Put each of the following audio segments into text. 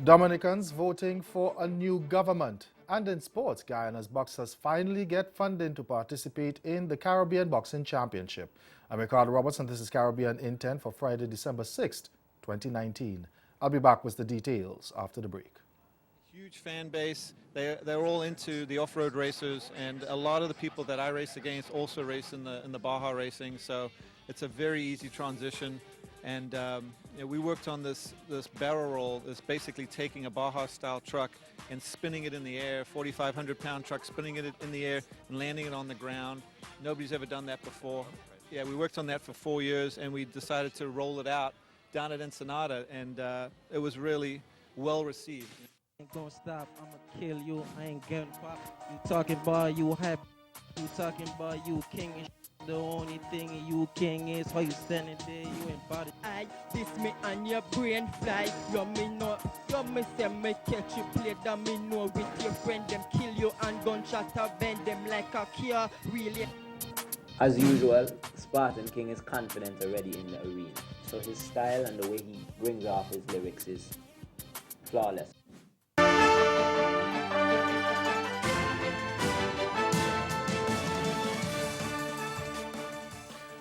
Dominicans voting for a new government. And in sports, Guyana's boxers finally get funding to participate in the Caribbean Boxing Championship. I'm Ricardo Roberts, and this is Caribbean Intent for Friday, December 6th, 2019. I'll be back with the details after the break. Huge fan base. They're all into the off-road racers, and a lot of the people that I race against also race in the Baja racing. So it's a very easy transition. And we worked on this barrel roll. It's basically taking a Baja-style truck and spinning it in the air, 4,500-pound truck, spinning it in the air and landing it on the ground. Nobody's ever done that before. Yeah, we worked on that for 4 years, and we decided to roll it out down at Ensenada, and it was really well received. Ain't gonna stop, I'ma kill you, I ain't getting pop. You talking about you happy, you talking about you king and the only thing you king is how you standing there, you ain't body. I this me and your brain fly. You me know, you me say me catch you play that me know with your friend them kill you and gunshot bend them like a cure really. As usual, Spartan King is confident already in the arena, so his style and the way he brings off his lyrics is flawless.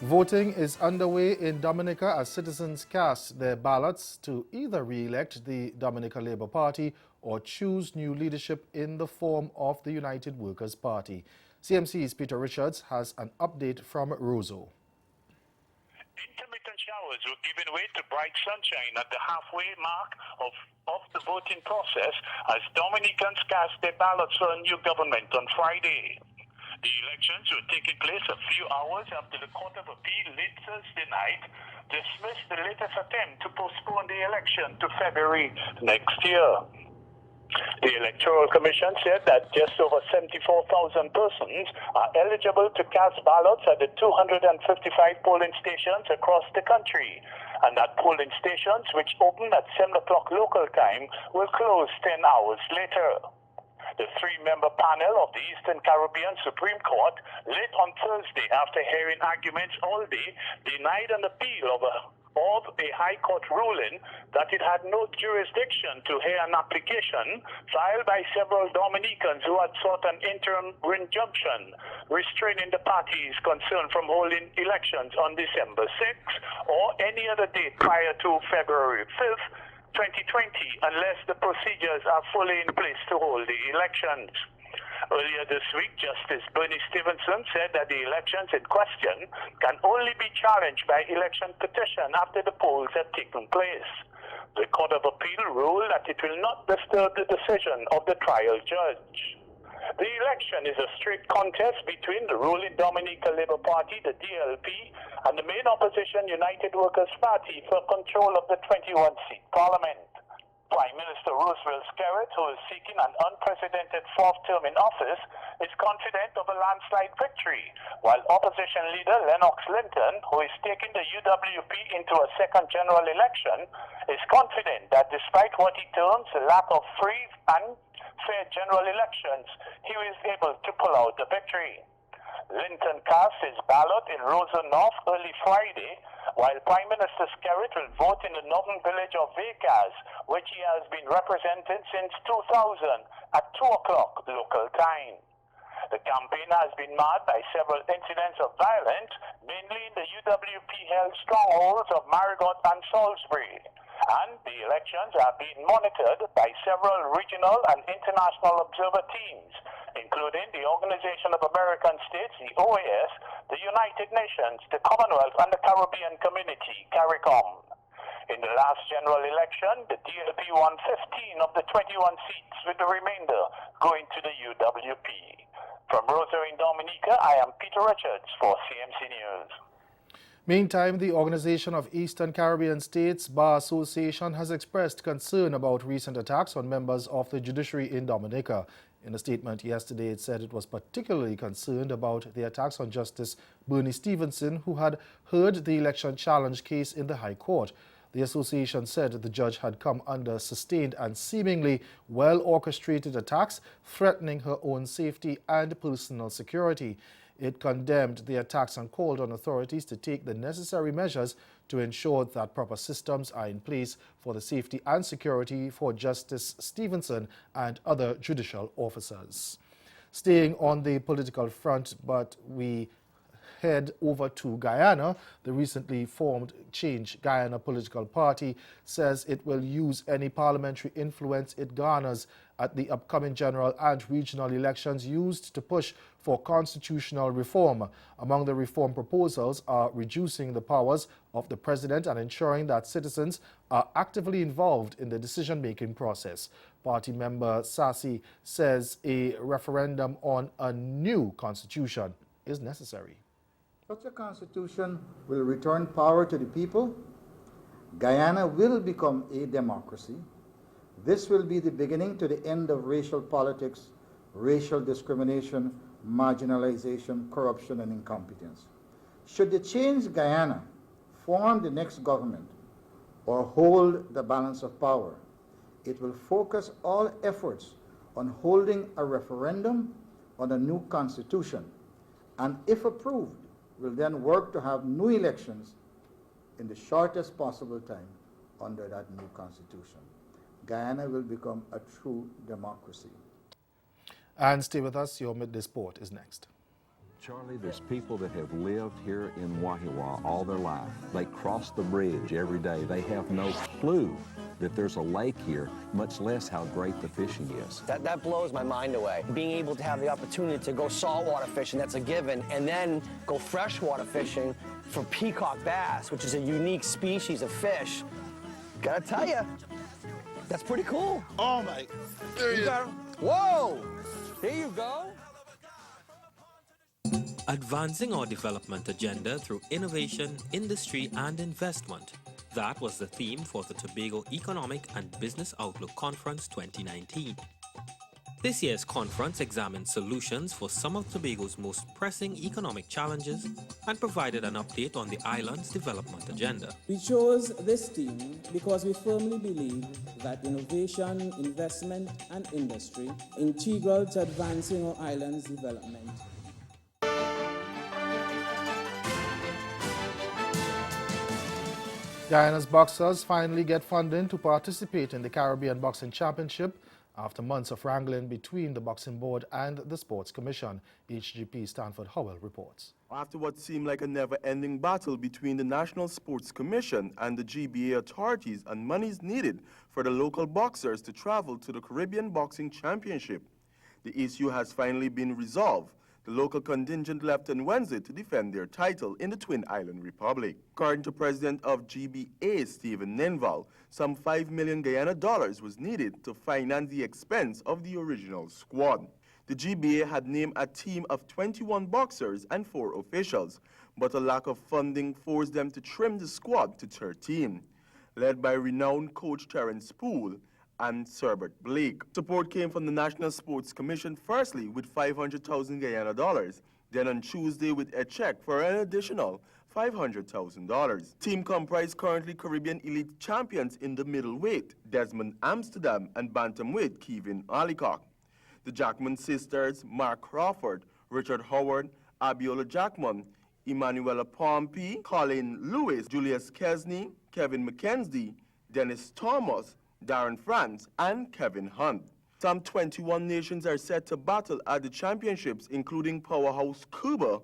Voting is underway in Dominica as citizens cast their ballots to either re-elect the Dominica Labour Party or choose new leadership in the form of the United Workers' Party. CMC's Peter Richards has an update from Roseau. Intermittent showers were giving way to bright sunshine at the halfway mark of the voting process as Dominicans cast their ballots for a new government on Friday. The elections were taking place a few hours after the Court of Appeal late Thursday night dismissed the latest attempt to postpone the election to February next year. The Electoral Commission said that just over 74,000 persons are eligible to cast ballots at the 255 polling stations across the country, and that polling stations, which open at 7 o'clock local time, will close 10 hours later. The three-member panel of the Eastern Caribbean Supreme Court, late on Thursday after hearing arguments all day, denied an appeal of a High Court ruling that it had no jurisdiction to hear an application filed by several Dominicans who had sought an interim injunction restraining the parties concerned from holding elections on December 6th or any other date prior to February 5th, 2020, unless the procedures are fully in place to hold the elections. Earlier this week, Justice Bernie Stevenson said that the elections in question can only be challenged by election petition after the polls have taken place. The Court of Appeal ruled that it will not disturb the decision of the trial judge. The election is a straight contest between the ruling Dominica Labour Party, the DLP, and the main opposition United Workers' Party for control of the 21-seat parliament. Prime Minister Roosevelt Skerrit, who is seeking an unprecedented fourth term in office, is confident of a landslide victory, while opposition leader Lennox Linton, who is taking the UWP into a second general election, is confident that despite what he terms a lack of free and fair general elections, he is able to pull out the victory. Linton cast his ballot in Roseau North early Friday, while Prime Minister Skerrit will vote in the northern village of Weekdays, which he has been representing since 2000 at 2 o'clock local time. The campaign has been marred by several incidents of violence, mainly in the UWP-held strongholds of Marigot and Salisbury. And the elections are being monitored by several regional and international observer teams, including the Organization of American States, the OAS, the United Nations, the Commonwealth, and the Caribbean Community, CARICOM. In the last general election, the DLP won 15 of the 21 seats, with the remainder going to the UWP. From Roseau in Dominica, I am Peter Richards for CMC News. Meantime, the Organization of Eastern Caribbean States Bar Association has expressed concern about recent attacks on members of the judiciary in Dominica. In a statement yesterday, it said it was particularly concerned about the attacks on Justice Bernie Stevenson, who had heard the election challenge case in the High Court. The association said the judge had come under sustained and seemingly well-orchestrated attacks, threatening her own safety and personal security. It condemned the attacks and called on authorities to take the necessary measures to ensure that proper systems are in place for the safety and security for Justice Stevenson and other judicial officers. Staying on the political front, but we head over to Guyana. The recently formed Change Guyana political party says it will use any parliamentary influence it garners at the upcoming general and regional elections used to push for constitutional reform. Among the reform proposals are reducing the powers of the president and ensuring that citizens are actively involved in the decision-making process. Party member Sassi says a referendum on a new constitution is necessary. Such a constitution will return power to the people. Guyana will become a democracy. This will be the beginning to the end of racial politics, racial discrimination, marginalization, corruption, and incompetence. Should the Change Guyana form the next government or hold the balance of power, it will focus all efforts on holding a referendum on a new constitution, and if approved, will then work to have new elections in the shortest possible time under that new constitution. Guyana will become a true democracy. And stay with us, your Midday Sport is next. Charlie, there's people that have lived here in Wahiawa all their life. They cross the bridge every day. They have no clue that there's a lake here, much less how great the fishing is. That blows my mind away. Being able to have the opportunity to go saltwater fishing, that's a given, and then go freshwater fishing for peacock bass, which is a unique species of fish. Gotta tell you, that's pretty cool. Oh my, there you go. Whoa, there you go. Advancing our development agenda through innovation, industry, and investment. That was the theme for the Tobago Economic and Business Outlook Conference 2019. This year's conference examined solutions for some of Tobago's most pressing economic challenges and provided an update on the island's development agenda. We chose this theme because we firmly believe that innovation, investment, and industry are integral to advancing our island's development. Guyana's boxers finally get funding to participate in the Caribbean Boxing Championship after months of wrangling between the Boxing Board and the Sports Commission. HGP Stanford Howell reports. After what seemed like a never-ending battle between the National Sports Commission and the GBA authorities on monies needed for the local boxers to travel to the Caribbean Boxing Championship, the issue has finally been resolved. The local contingent left on Wednesday to defend their title in the Twin Island Republic. According to President of GBA, Stephen Ninval, some $5 million Guyana dollars was needed to finance the expense of the original squad. The GBA had named a team of 21 boxers and 4 officials, but a lack of funding forced them to trim the squad to 13, led by renowned coach Terence Poole and Serbert Blake. Support came from the National Sports Commission firstly with 500,000 Guyana dollars, then on Tuesday with a check for an additional $500,000. Team comprised currently Caribbean elite champions in the middleweight, Desmond Amsterdam, and bantamweight, Kevin Alicock. The Jackman sisters, Mark Crawford, Richard Howard, Abiola Jackman, Emanuela Pompey, Colin Lewis, Julius Kesney, Kevin McKenzie, Dennis Thomas, Darren France, and Kevin Hunt. Some 21 nations are set to battle at the championships, including powerhouse Cuba,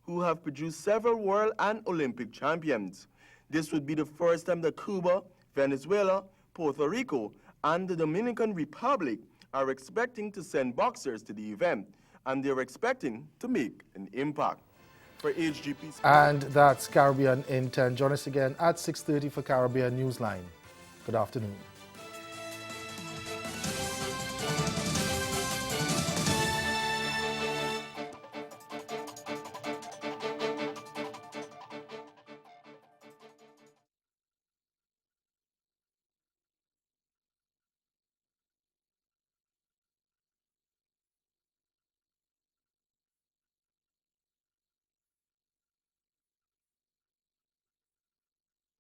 who have produced several world and Olympic champions. This would be the first time that Cuba, Venezuela, Puerto Rico, and the Dominican Republic are expecting to send boxers to the event, and they're expecting to make an impact. For HGP Sports. And that's Caribbean in 10. Join us again at 6:30 for Caribbean Newsline. Good afternoon.